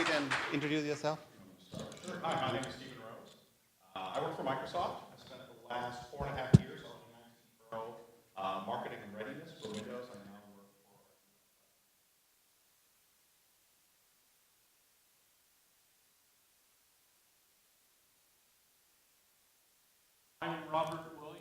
seat and introduce yourself? Sure. Hi, my name is Stephen Rose. I work for Microsoft. I spent the last 4.5 years on the Pro marketing and readiness for Windows. I now work for. I'm Robert Williams.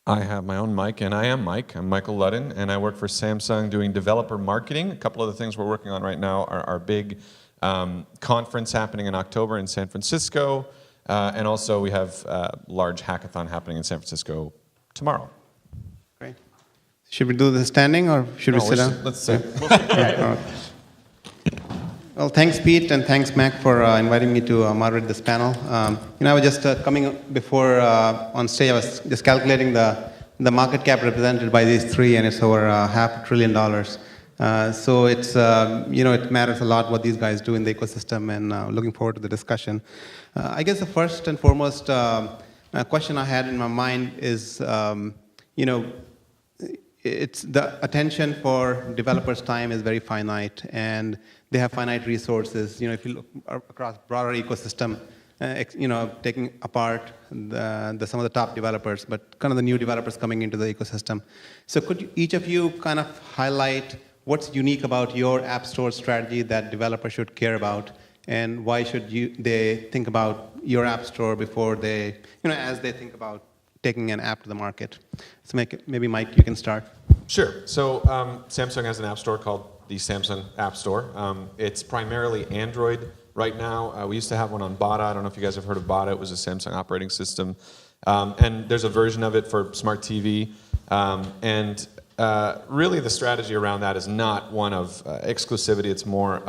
I have my own mic, and I am Mike. I'm Michael Ludden, and I work for Samsung doing developer marketing. A couple of the things we're working on right now are our big conference happening in October in San Francisco, and also we have a large hackathon happening in San Francisco tomorrow. Great. Should we do the standing, or should we sit down? Let's sit. Well, thanks, Pete, and thanks, Mac, for inviting me to moderate this panel. I was just coming before on stage. I was just calculating the market cap represented by these three, and it's over $500 billion. So it's it matters a lot what these guys do in the ecosystem, and looking forward to the discussion. I guess the first and foremost question I had in my mind is, it's the attention for developers' time is very finite, and they have finite resources. If you look across broader ecosystem, taking apart some of the top developers, but kind of the new developers coming into the ecosystem. So could each of you kind of highlight what's unique about your app store strategy that developers should care about, and why should they think about your app store before they, as they think about taking an app to the market? So maybe Mike, you can start. Sure. So Samsung has an app store called the Samsung App Store. It's primarily Android right now. We used to have one on Bada. I don't know if you guys have heard of Bada. It was a Samsung operating system. And there's a version of it for smart TV. Really the strategy around that is not one of exclusivity. It's more,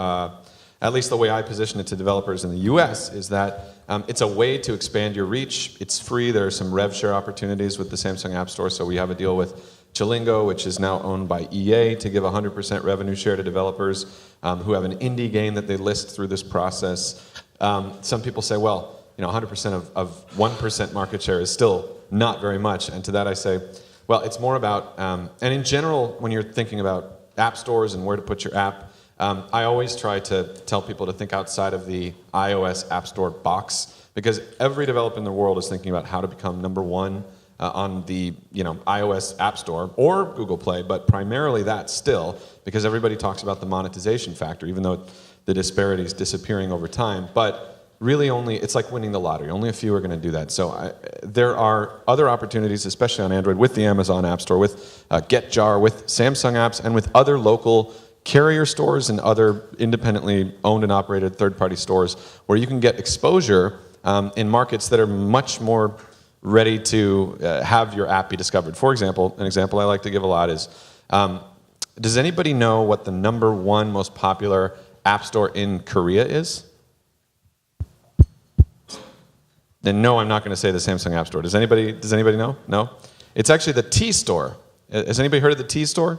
at least the way I position it to developers in the US, is that it's a way to expand your reach. It's free. There are some rev share opportunities with the Samsung App Store. So we have a deal with Chilingo, which is now owned by EA, to give 100% revenue share to developers who have an indie game that they list through this process. Some people say, well, 100% of 1% market share is still not very much. And to that I say, well, it's more about, and in general, when you're thinking about app stores and where to put your app, I always try to tell people to think outside of the iOS App Store box, because every developer in the world is thinking about how to become number one on the iOS App Store or Google Play, but primarily that still, because everybody talks about the monetization factor, even though the disparity is disappearing over time. But really it's like winning the lottery. Only a few are going to do that. So there are other opportunities, especially on Android, with the Amazon App Store, with GetJar, with Samsung apps, and with other local carrier stores and other independently owned and operated third-party stores, where you can get exposure in markets that are much more ready to have your app be discovered. For example, an example I like to give a lot is, does anybody know what the #1 most popular app store in Korea is? And no, I'm not going to say the Samsung App Store. Does anybody know? No? It's actually the T Store. Has anybody heard of the T Store?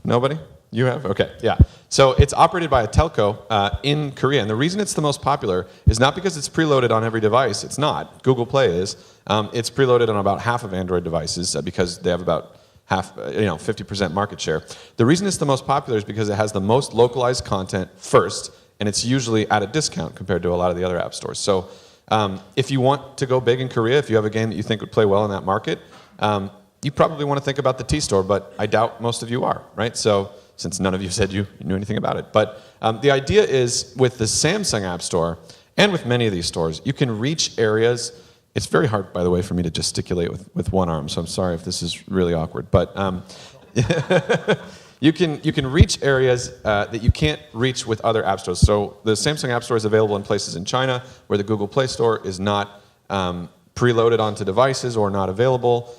Nobody? You have? Okay, yeah. So it's operated by a telco in Korea, and the reason it's the most popular is not because it's preloaded on every device. It's not. Google Play is. It's preloaded on about half of Android devices because they have about 50% market share. The reason it's the most popular is because it has the most localized content first, and it's usually at a discount compared to a lot of the other app stores. So if you want to go big in Korea, if you have a game that you think would play well in that market, you probably want to think about the T Store, but I doubt most of you are, right? So, since none of you said you knew anything about it. But the idea is, with the Samsung App Store, and with many of these stores, you can reach areas. It's very hard, by the way, for me to gesticulate with one arm, so I'm sorry if this is really awkward. But you can reach areas that you can't reach with other app stores. So the Samsung App Store is available in places in China where the Google Play Store is not preloaded onto devices or not available.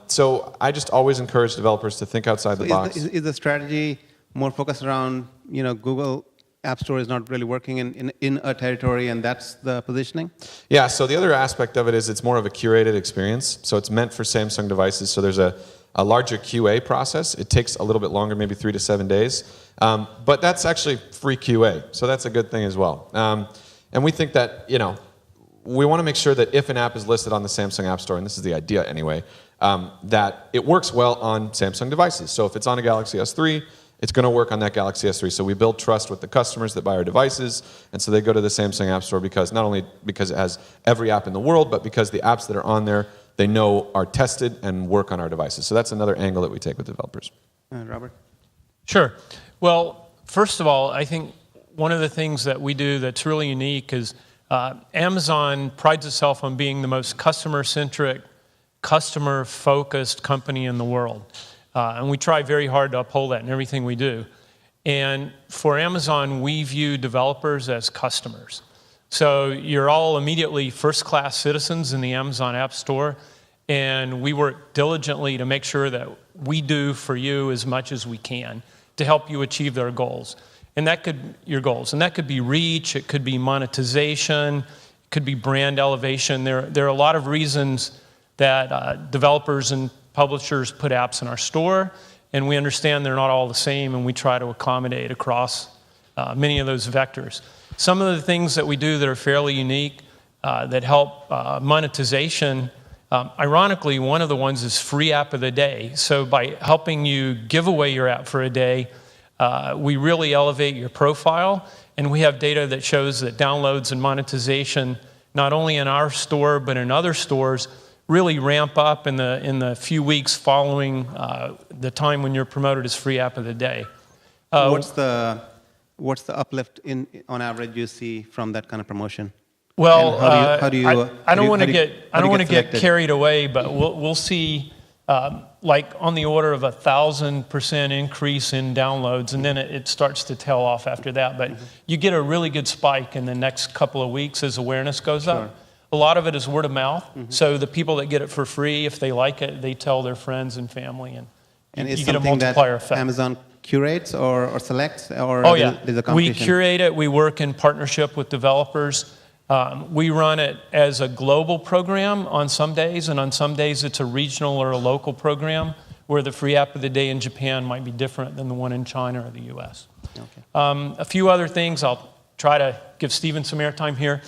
So I just always encourage developers to think outside the box. Is the strategy more focused around, Google App Store is not really working in a territory, and that's the positioning? Yeah, so the other aspect of it is it's more of a curated experience. So it's meant for Samsung devices. So there's a larger QA process. It takes a little bit longer, maybe 3 to 7 days. But that's actually free QA, so that's a good thing as well. And we think that, we want to make sure that if an app is listed on the Samsung App Store, and this is the idea anyway, that it works well on Samsung devices. So if it's on a Galaxy S3, it's going to work on that Galaxy S3. So we build trust with the customers that buy our devices, and so they go to the Samsung App Store because not only because it has every app in the world, but because the apps that are on there, they know are tested and work on our devices. So that's another angle that we take with developers. Robert? Sure. Well, first of all, I think one of the things that we do that's really unique is Amazon prides itself on being the most customer-centric, customer-focused company in the world. And we try very hard to uphold that in everything we do. And for Amazon, we view developers as customers. So you're all immediately first-class citizens in the Amazon App Store, and we work diligently to make sure that we do for you as much as we can to help you achieve their goals. And that could be reach, it could be monetization, it could be brand elevation. There are a lot of reasons that developers and publishers put apps in our store, and we understand they're not all the same, and we try to accommodate across many of those vectors. Some of the things that we do that are fairly unique that help monetization, ironically, one of the ones is free app of the day. So by helping you give away your app for a day, we really elevate your profile, and we have data that shows that downloads and monetization, not only in our store but in other stores, really ramp up in the few weeks following the time when you're promoted as free app of the day. What's the uplift on average you see from that kind of promotion? Well, I don't want to get carried away, but we'll see like on the order of 1,000% increase in downloads, and then it starts to tail off after that. But you get a really good spike in the next couple of weeks as awareness goes up. A lot of it is word of mouth. So the people that get it for free, if they like it, they tell their friends and family, and you get a multiplier effect. Amazon curates or selects, or there's a competition? We curate it. We work in partnership with developers. We run it as a global program on some days, and on some days it's a regional or a local program where the free app of the day in Japan might be different than the one in China or the US. Okay. A few other things, I'll try to give Stephen some airtime here.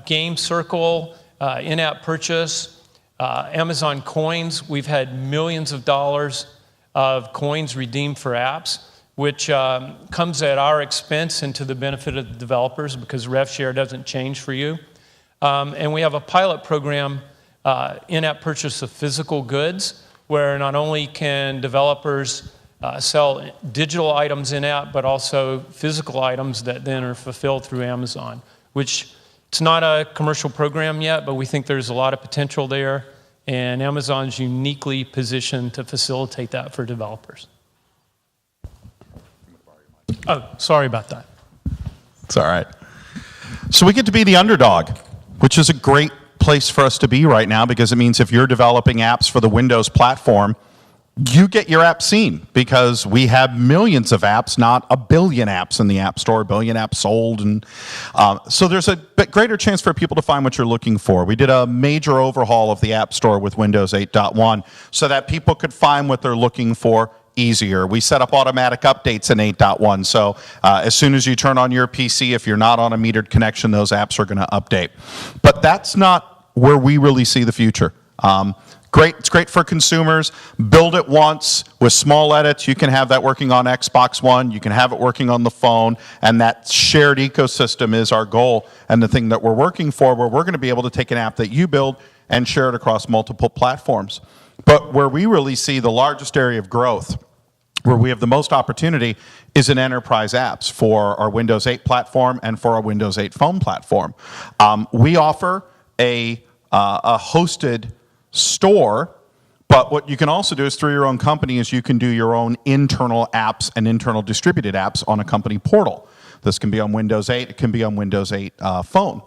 Game Circle, in-app purchase, Amazon coins. We've had millions of dollars of coins redeemed for apps, which comes at our expense and to the benefit of the developers because rev share doesn't change for you. And we have a pilot program, in-app purchase of physical goods, where not only can developers sell digital items in-app, but also physical items that then are fulfilled through Amazon, which it's not a commercial program yet, but we think there's a lot of potential there, and Amazon's uniquely positioned to facilitate that for developers. Oh, sorry about that. It's all right. So we get to be the underdog, which is a great place for us to be right now because it means if you're developing apps for the Windows platform, you get your app seen because we have millions of apps, not a billion apps in the App Store, a billion apps sold. And so there's a bit greater chance for people to find what you're looking for. We did a major overhaul of the App Store with Windows 8.1 so that people could find what they're looking for easier. We set up automatic updates in 8.1, so as soon as you turn on your PC, if you're not on a metered connection, those apps are going to update. But that's not where we really see the future. It's great for consumers. Build it once with small edits. You can have that working on Xbox One. You can have it working on the phone, and that shared ecosystem is our goal and the thing that we're working for, where we're going to be able to take an app that you build and share it across multiple platforms. But where we really see the largest area of growth, where we have the most opportunity, is in enterprise apps for our Windows 8 platform and for our Windows 8 phone platform. We offer a hosted store, but what you can also do is through your own company is you can do your own internal apps and internal distributed apps on a company portal. This can be on Windows 8, it can be on Windows 8 phone.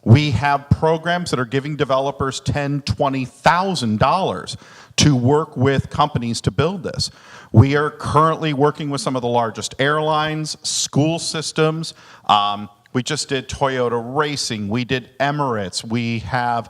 We have programs that are giving developers $10,000, $20,000 to work with companies to build this. We are currently working with some of the largest airlines, school systems. We just did Toyota Racing. We did Emirates. We have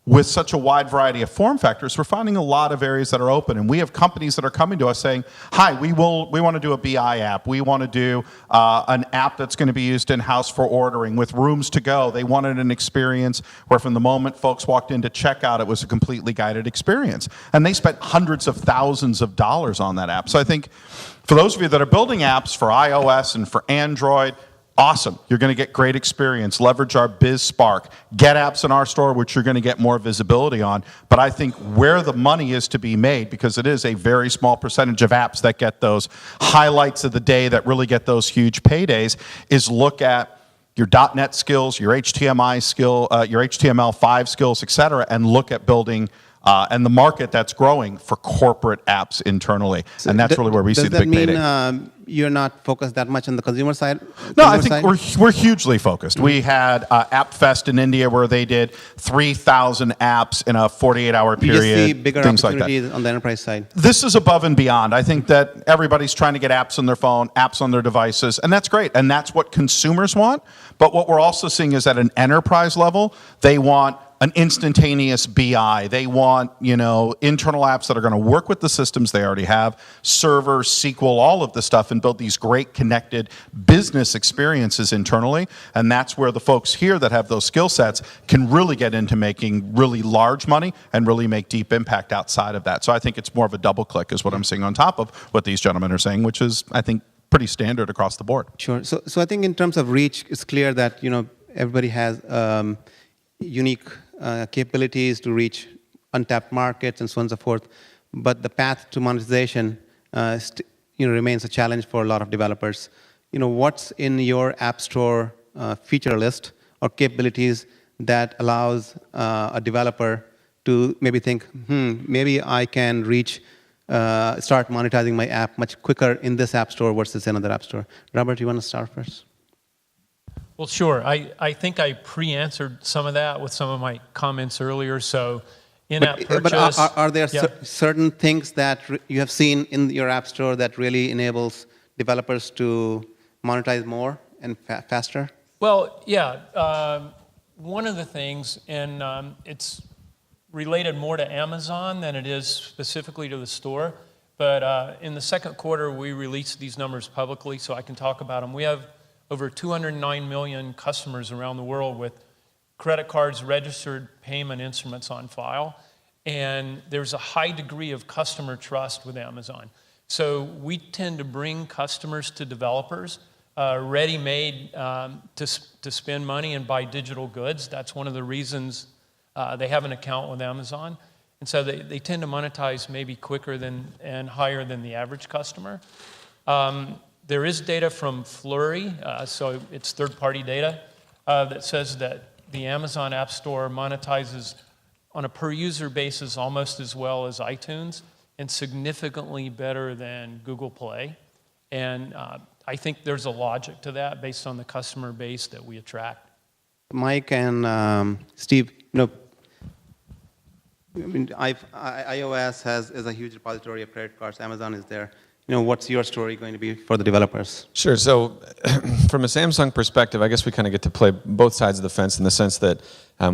with such a wide variety of form factors, we're finding a lot of areas that are open. And we have companies that are coming to us saying, hi, we want to do a BI app. We want to do an app that's going to be used in-house for ordering with rooms to go. They wanted an experience where from the moment folks walked into checkout, it was a completely guided experience. And they spent hundreds of thousands of dollars on that app. So I think for those of you that are building apps for iOS and for Android, awesome. You're going to get great experience. Leverage our BizSpark. Get apps in our store, which you're going to get more visibility on. But I think where the money is to be made, because it is a very small percentage of apps that get those highlights of the day that really get those huge paydays, is look at your .NET skills, your HTML skill, your HTML5 skills, et cetera, and look at building and the market that's growing for corporate apps internally. So and that's really where we see the big payday. Does that mean you're not focused that much on the consumer side? No, I think we're hugely focused. We had App Fest in India where they did 3,000 apps in a 48-hour period. You just see bigger things opportunities like that. on the enterprise side. This is above and beyond. I think that everybody's trying to get apps on their phone, apps on their devices, and that's great. And that's what consumers want. But what we're also seeing is at an enterprise level, they want an instantaneous BI. They want, internal apps that are going to work with the systems they already have, server, SQL, all of the stuff, and build these great connected business experiences internally. And that's where the folks here that have those skill sets can really get into making really large money and really make deep impact outside of that. So I think it's more of a double click is what I'm seeing on top of what these gentlemen are saying, which is, I think, pretty standard across the board. Sure. So I think in terms of reach, it's clear that everybody has unique capabilities to reach untapped markets and so on and so forth. But the path to monetization remains a challenge for a lot of developers. What's in your App Store feature list or capabilities that allows a developer to maybe think, maybe I can start monetizing my app much quicker in this App Store versus another App Store? Robert, you want to start first? Well, sure. I think I pre-answered some of that with some of my comments earlier. So in-app purchase. But are there certain things that you have seen in your App Store that really enables developers to monetize more and faster? Well, yeah. One of the things, and it's related more to Amazon than it is specifically to the store, but in the second quarter, we released these numbers publicly, so I can talk about them. We have over 209 million customers around the world with credit cards, registered payment instruments on file, and there's a high degree of customer trust with Amazon. So we tend to bring customers to developers ready-made to spend money and buy digital goods. That's one of the reasons they have an account with Amazon. And so they tend to monetize maybe quicker and higher than the average customer. There is data from Flurry, so it's third-party data, that says that the Amazon App Store monetizes on a per-user basis almost as well as iTunes and significantly better than Google Play. And I think there's a logic to that based on the customer base that we attract. Mike and Steve, iOS is a huge repository of credit cards. Amazon is there. What's your story going to be for the developers? Sure. So from a Samsung perspective, I guess we kind of get to play both sides of the fence in the sense that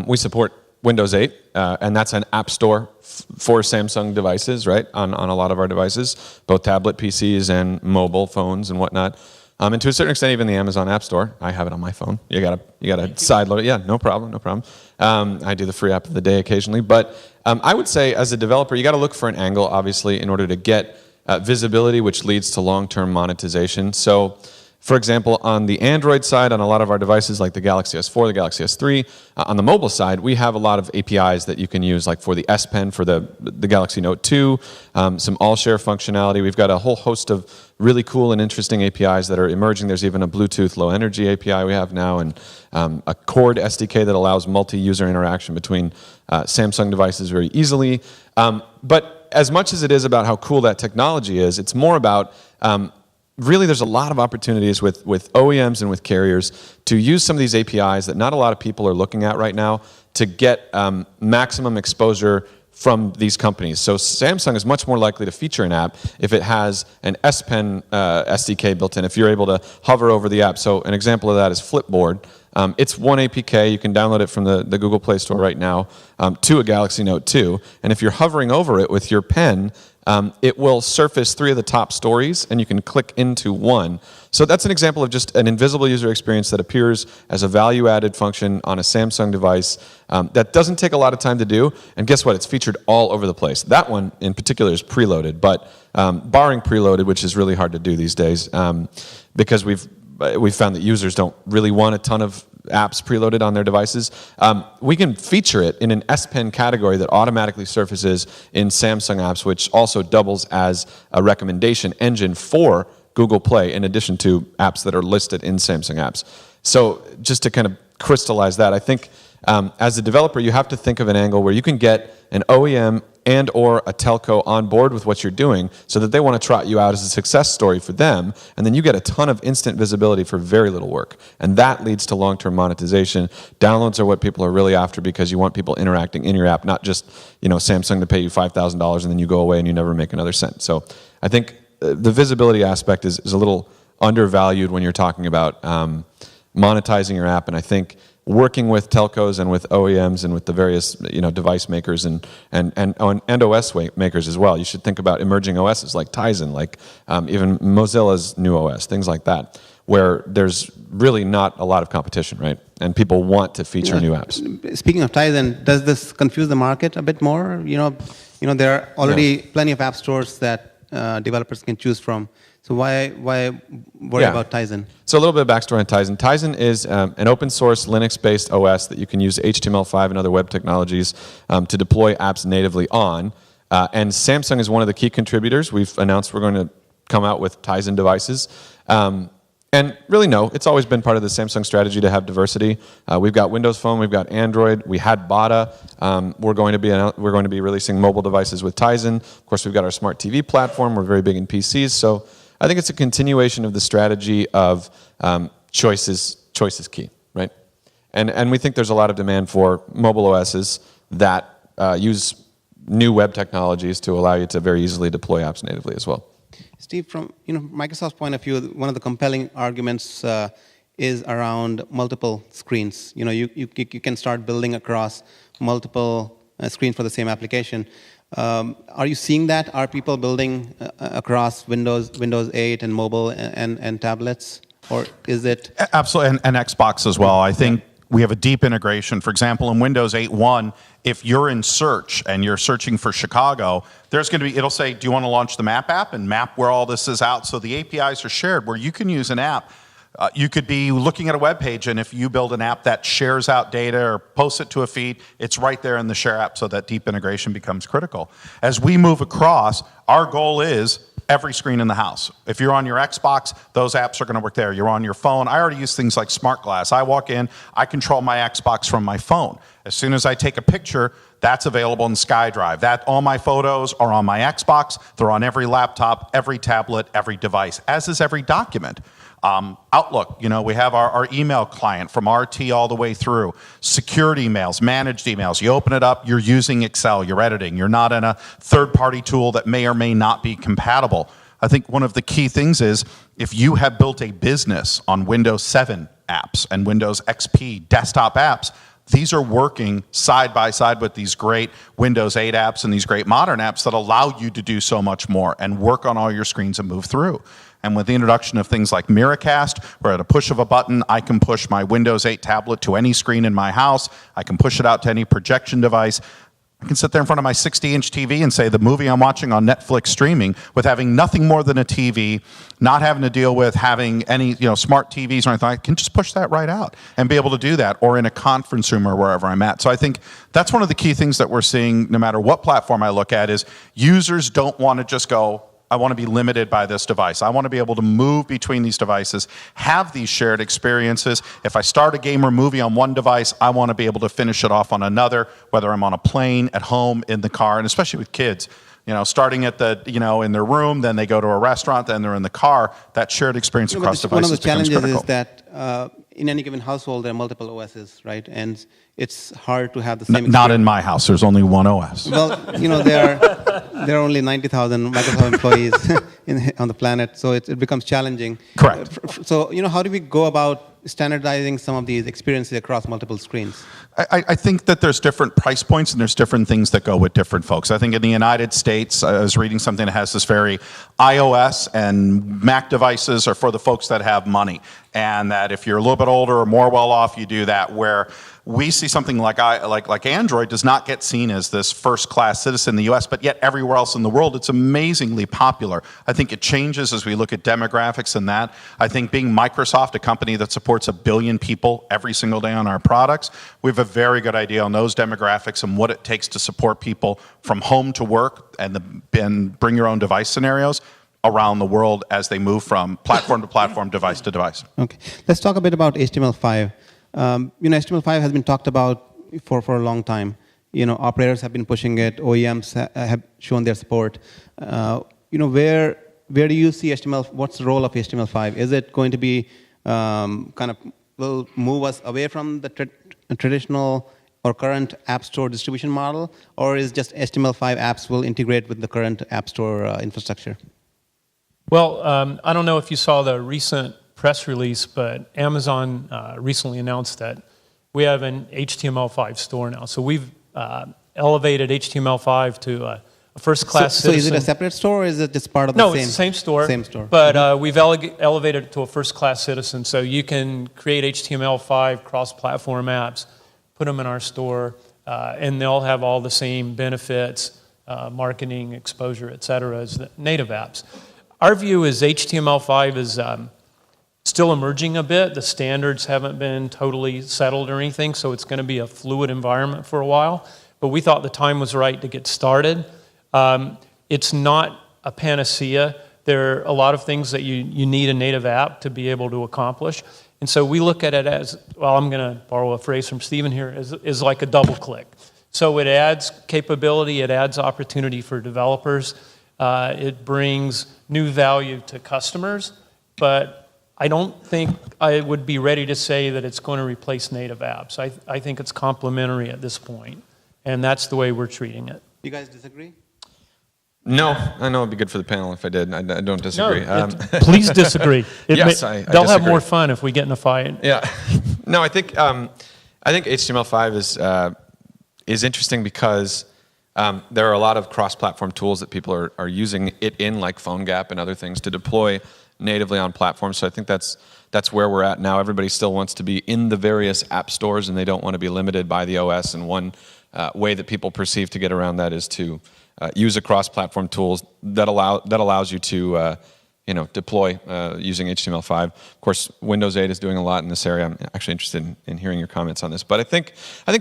we support Windows 8, and that's an app store for Samsung devices, right, on a lot of our devices, both tablet PCs and mobile phones and whatnot. And to a certain extent, even the Amazon App Store. I have it on my phone. You gotta sideload it. Yeah, no problem. I do the free app of the day occasionally. But I would say as a developer, you got to look for an angle, obviously, in order to get visibility, which leads to long-term monetization. So, for example, on the Android side, on a lot of our devices like the Galaxy S4, the Galaxy S3, on the mobile side, we have a lot of APIs that you can use, like for the S Pen for the Galaxy Note 2, some all-share functionality. We've got a whole host of really cool and interesting APIs that are emerging. There's even a Bluetooth Low Energy API we have now, and a Cord SDK that allows multi-user interaction between Samsung devices very easily. But as much as it is about how cool that technology is, it's more about really there's a lot of opportunities with OEMs and with carriers to use some of these APIs that not a lot of people are looking at right now to get maximum exposure from these companies. So Samsung is much more likely to feature an app if it has an S Pen SDK built in, if you're able to hover over the app. So an example of that is Flipboard. It's one APK. You can download it from the Google Play Store right now to a Galaxy Note 2. And if you're hovering over it with your pen, it will surface 3 of the top stories, and you can click into one. So that's an example of just an invisible user experience that appears as a value-added function on a Samsung device that doesn't take a lot of time to do. And guess what? It's featured all over the place. That one in particular is preloaded, but barring preloaded, which is really hard to do these days, because we've found that users don't really want a ton of apps preloaded on their devices. We can feature it in an S Pen category that automatically surfaces in Samsung apps, which also doubles as a recommendation engine for Google Play, in addition to apps that are listed in Samsung apps. So just to kind of crystallize that, I think as a developer, you have to think of an angle where you can get an OEM and or a telco on board with what you're doing so that they want to trot you out as a success story for them, and then you get a ton of instant visibility for very little work. And that leads to long-term monetization. Downloads are what people are really after because you want people interacting in your app, not just Samsung to pay you $5,000 and then you go away and you never make another cent. So I think the visibility aspect is a little undervalued when you're talking about monetizing your app, and I think working with telcos and with OEMs and with the various device makers and OS makers as well. You should think about emerging OSs like Tizen, like even Mozilla's new OS, things like that, where there's really not a lot of competition, right? And people want to feature new apps. Speaking of Tizen, does this confuse the market a bit more? There are already plenty of app stores that developers can choose from. So why worry about Tizen? So a little bit of backstory on Tizen. Tizen is an open source Linux-based OS that you can use HTML5 and other web technologies to deploy apps natively on. And Samsung is one of the key contributors. We've announced we're going to come out with Tizen devices. And really, no, it's always been part of the Samsung strategy to have diversity. We've got Windows Phone, we've got Android, we had Bada. We're going to be releasing mobile devices with Tizen. Of course, we've got our smart TV platform. We're very big in PCs. So I think it's a continuation of the strategy of choice is key, right? And we think there's a lot of demand for mobile OSs that use new web technologies to allow you to very easily deploy apps natively as well. Steve, from Microsoft's point of view, one of the compelling arguments is around multiple screens. You can start building across multiple screens for the same application. Are you seeing that? Are people building across Windows 8 and mobile and tablets, or is it? Absolutely, and Xbox as well. I think we have a deep integration. For example, in Windows 8.1, if you're in search and you're searching for Chicago, it'll say, do you want to launch the map app and map where all this is out? So the APIs are shared where you can use an app. You could be looking at a web page, and if you build an app that shares out data or posts it to a feed, it's right there in the share app, so that deep integration becomes critical. As we move across, our goal is every screen in the house. If you're on your Xbox, those apps are going to work there. You're on your phone. I already use things like Smart Glass. I walk in, I control my Xbox from my phone. As soon as I take a picture, that's available in SkyDrive. All my photos are on my Xbox. They're on every laptop, every tablet, every device, as is every document. Outlook, we have our email client from RT all the way through. Security emails, managed emails. You open it up, you're using Excel, you're editing. You're not in a third-party tool that may or may not be compatible. I think one of the key things is if you have built a business on Windows 7 apps and Windows XP desktop apps, these are working side by side with these great Windows 8 apps and these great modern apps that allow you to do so much more and work on all your screens and move through. And with the introduction of things like Miracast, where at a push of a button, I can push my Windows 8 tablet to any screen in my house, I can push it out to any projection device, I can sit there in front of my 60-inch TV and say the movie I'm watching on Netflix streaming with having nothing more than a TV, not having to deal with having any smart TVs or anything. I can just push that right out and be able to do that, or in a conference room or wherever I'm at. So I think that's one of the key things that we're seeing no matter what platform I look at is users don't want to just go, I want to be limited by this device. I want to be able to move between these devices, have these shared experiences. If I start a game or movie on one device, I want to be able to finish it off on another, whether I'm on a plane, at home, in the car, and especially with kids. Starting at in their room, then they go to a restaurant, then they're in the car. That shared experience across devices becomes critical. One of the challenges is that in any given household, there are multiple OSs, right? And it's hard to have the same experience. Not in my house. There's only one OS. Well, there are only 90,000 Microsoft employees on the planet, so it becomes challenging. Correct. So, how do we go about standardizing some of these experiences across multiple screens? I think that there's different price points and there's different things that go with different folks. I think in the United States, I was reading something that has this very iOS and Mac devices are for the folks that have money. And that if you're a little bit older or more well off, you do that. Where we see something like Android does not get seen as this first-class citizen in the US, but yet everywhere else in the world, it's amazingly popular. I think it changes as we look at demographics and that. I think being Microsoft, a company that supports 1 billion people every single day on our products, we have a very good idea on those demographics and what it takes to support people from home to work and bring your own device scenarios around the world as they move from platform to platform, device to device. Okay, let's talk a bit about HTML5. HTML5 has been talked about for a long time. Operators have been pushing it. OEMs have shown their support. Where do you see HTML? What's the role of HTML5? Is it going to be will move us away from the traditional or current App Store distribution model, or is just HTML5 apps will integrate with the current App Store infrastructure? Well, I don't know if you saw the recent press release, but Amazon recently announced that we have an HTML5 store now. So we've elevated HTML5 to a first-class citizen. So is it a separate store, or is it just part of the same? No, it's the same store. Same store. But we've elevated it to a first-class citizen. So you can create HTML5 cross-platform apps, put them in our store, and they'll have all the same benefits, marketing, exposure, et cetera, as the native apps. Our view is HTML5 is still emerging a bit. The standards haven't been totally settled or anything, so it's going to be a fluid environment for a while. But we thought the time was right to get started. It's not a panacea. There are a lot of things that you need a native app to be able to accomplish. And so we look at it as, well, I'm going to borrow a phrase from Stephen here, is like a double click. So it adds capability, it adds opportunity for developers, it brings new value to customers, but I don't think I would be ready to say that it's going to replace native apps. I think it's complementary at this point, and that's the way we're treating it. You guys disagree? No, I know it'd be good for the panel if I did. I don't disagree. No, please disagree. Yes, I they'll have disagree. more fun if we get in a fight. Yeah. No, I think HTML5 is interesting because there are a lot of cross-platform tools that people are using it in, like PhoneGap and other things, to deploy natively on platforms. So I think that's where we're at now. Everybody still wants to be in the various app stores, and they don't want to be limited by the OS. And one way that people perceive to get around that is to use a cross-platform tools that allows you to deploy using HTML5. Of course, Windows 8 is doing a lot in this area. I'm actually interested in hearing your comments on this. But I think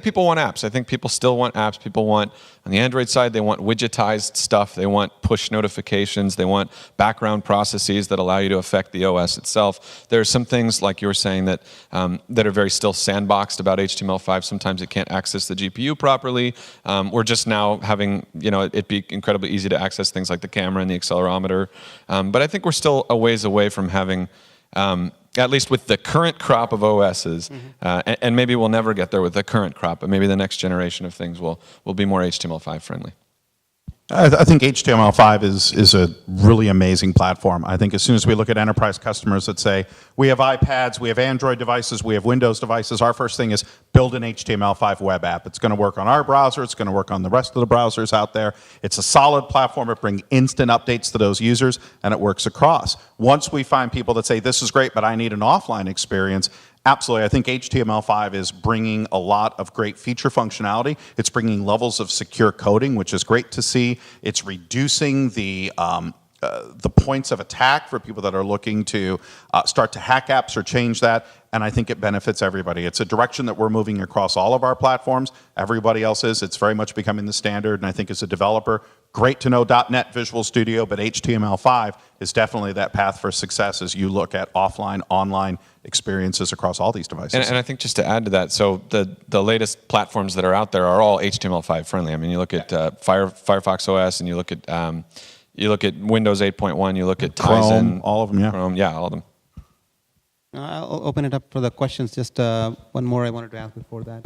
people want apps. I think people still want apps. People want, on the Android side, they want widgetized stuff. They want push notifications. They want background processes that allow you to affect the OS itself. There are some things, like you were saying, that are very still sandboxed about HTML5. Sometimes it can't access the GPU properly. We're just now having, it be incredibly easy to access things like the camera and the accelerometer. But I think we're still a ways away from having, at least with the current crop of OSs, and maybe we'll never get there with the current crop, but maybe the next generation of things will be more HTML5 friendly. I think HTML5 is a really amazing platform. I think as soon as we look at enterprise customers that say, we have iPads, we have Android devices, we have Windows devices, our first thing is build an HTML5 web app. It's going to work on our browser, it's going to work on the rest of the browsers out there. It's a solid platform, it brings instant updates to those users, and it works across. Once we find people that say, this is great, but I need an offline experience, absolutely. I think HTML5 is bringing a lot of great feature functionality. It's bringing levels of secure coding, which is great to see. It's reducing the points of attack for people that are looking to start to hack apps or change that, and I think it benefits everybody. It's a direction that we're moving across all of our platforms. Everybody else is. It's very much becoming the standard, and I think as a developer, great to know .NET Visual Studio, but HTML5 is definitely that path for success as you look at offline, online experiences across all these devices. And I think just to add to that, so the latest platforms that are out there are all HTML5 friendly. I mean, you look at Firefox OS, and you look at Windows 8.1, you look at Chrome, Tizen, all of them, yeah. Chrome, yeah, all of them. I'll open it up for the questions. Just one more I wanted to ask before that.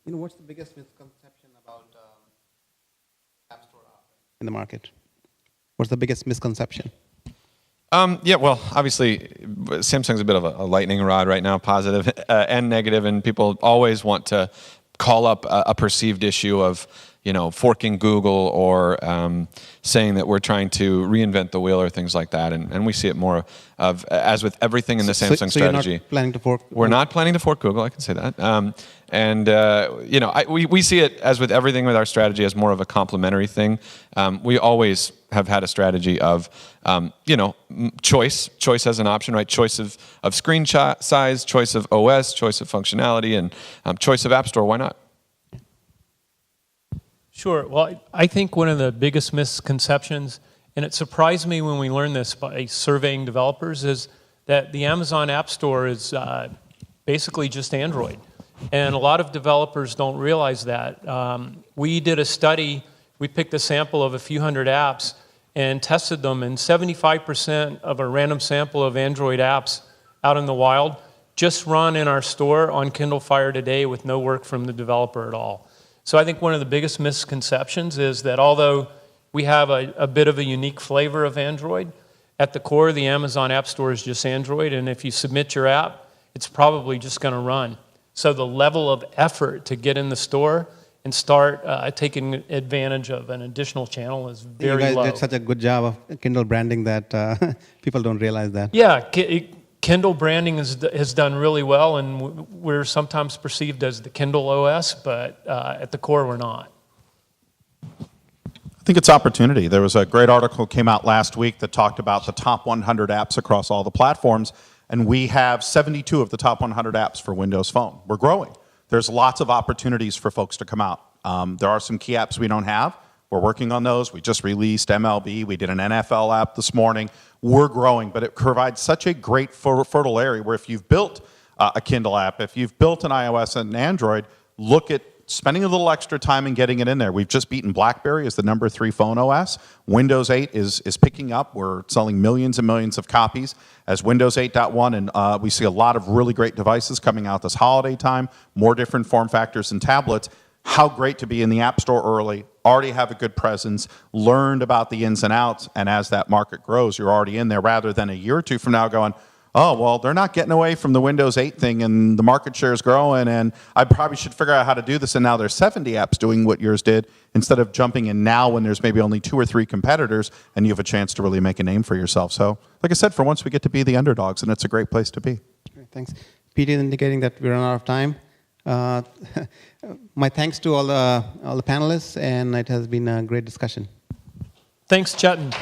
What's the biggest misconception about App Store in the market? What's the biggest misconception? Yeah, well, obviously, Samsung's a bit of a lightning rod right now, positive and negative, and people always want to call up a perceived issue of, forking Google or saying that we're trying to reinvent the wheel or things like that, and we see it more of, as with everything in the Samsung strategy. You're not planning to fork? We're not planning to fork Google, I can say that. We see it, as with everything with our strategy, as more of a complementary thing. We always have had a strategy of, choice as an option, right? Choice of screen size, choice of OS, choice of functionality, and choice of App Store. Why not? Sure. Well, I think one of the biggest misconceptions, and it surprised me when we learned this by surveying developers, is that the Amazon App Store is basically just Android. And a lot of developers don't realize that. We did a study, we picked a sample of a few hundred apps and tested them, and 75% of a random sample of Android apps out in the wild just run in our store on Kindle Fire today with no work from the developer at all. So I think one of the biggest misconceptions is that although we have a bit of a unique flavor of Android, at the core, the Amazon App Store is just Android, and if you submit your app, it's probably just going to run. So the level of effort to get in the store and start taking advantage of an additional channel is very low. You guys did such a good job of Kindle branding that people don't realize that. Yeah, Kindle branding has done really well, and we're sometimes perceived as the Kindle OS, but at the core, we're not. I think it's opportunity. There was a great article came out last week that talked about the top 100 apps across all the platforms, and we have 72 of the top 100 apps for Windows Phone. We're growing. There's lots of opportunities for folks to come out. There are some key apps we don't have. We're working on those. We just released MLB. We did an NFL app this morning. We're growing, but it provides such a great fertile area where if you've built a Kindle app, if you've built an iOS and an Android, look at spending a little extra time and getting it in there. We've just beaten BlackBerry as the #3 phone OS. Windows 8 is picking up. We're selling millions and millions of copies as Windows 8.1, and we see a lot of really great devices coming out this holiday time, more different form factors and tablets. How great to be in the App Store early, already have a good presence, learned about the ins and outs, and as that market grows, you're already in there rather than a year or two from now going, oh, well, they're not getting away from the Windows 8 thing, and the market share is growing, and I probably should figure out how to do this, and now there's 70 apps doing what yours did, instead of jumping in now when there's maybe only 2 or 3 competitors, and you have a chance to really make a name for yourself. So, like I said, for once we get to be the underdogs, and it's a great place to be. Great, thanks. Pete is indicating that we run out of time. My thanks to all the panelists, and it has been a great discussion. Thanks, Chetan.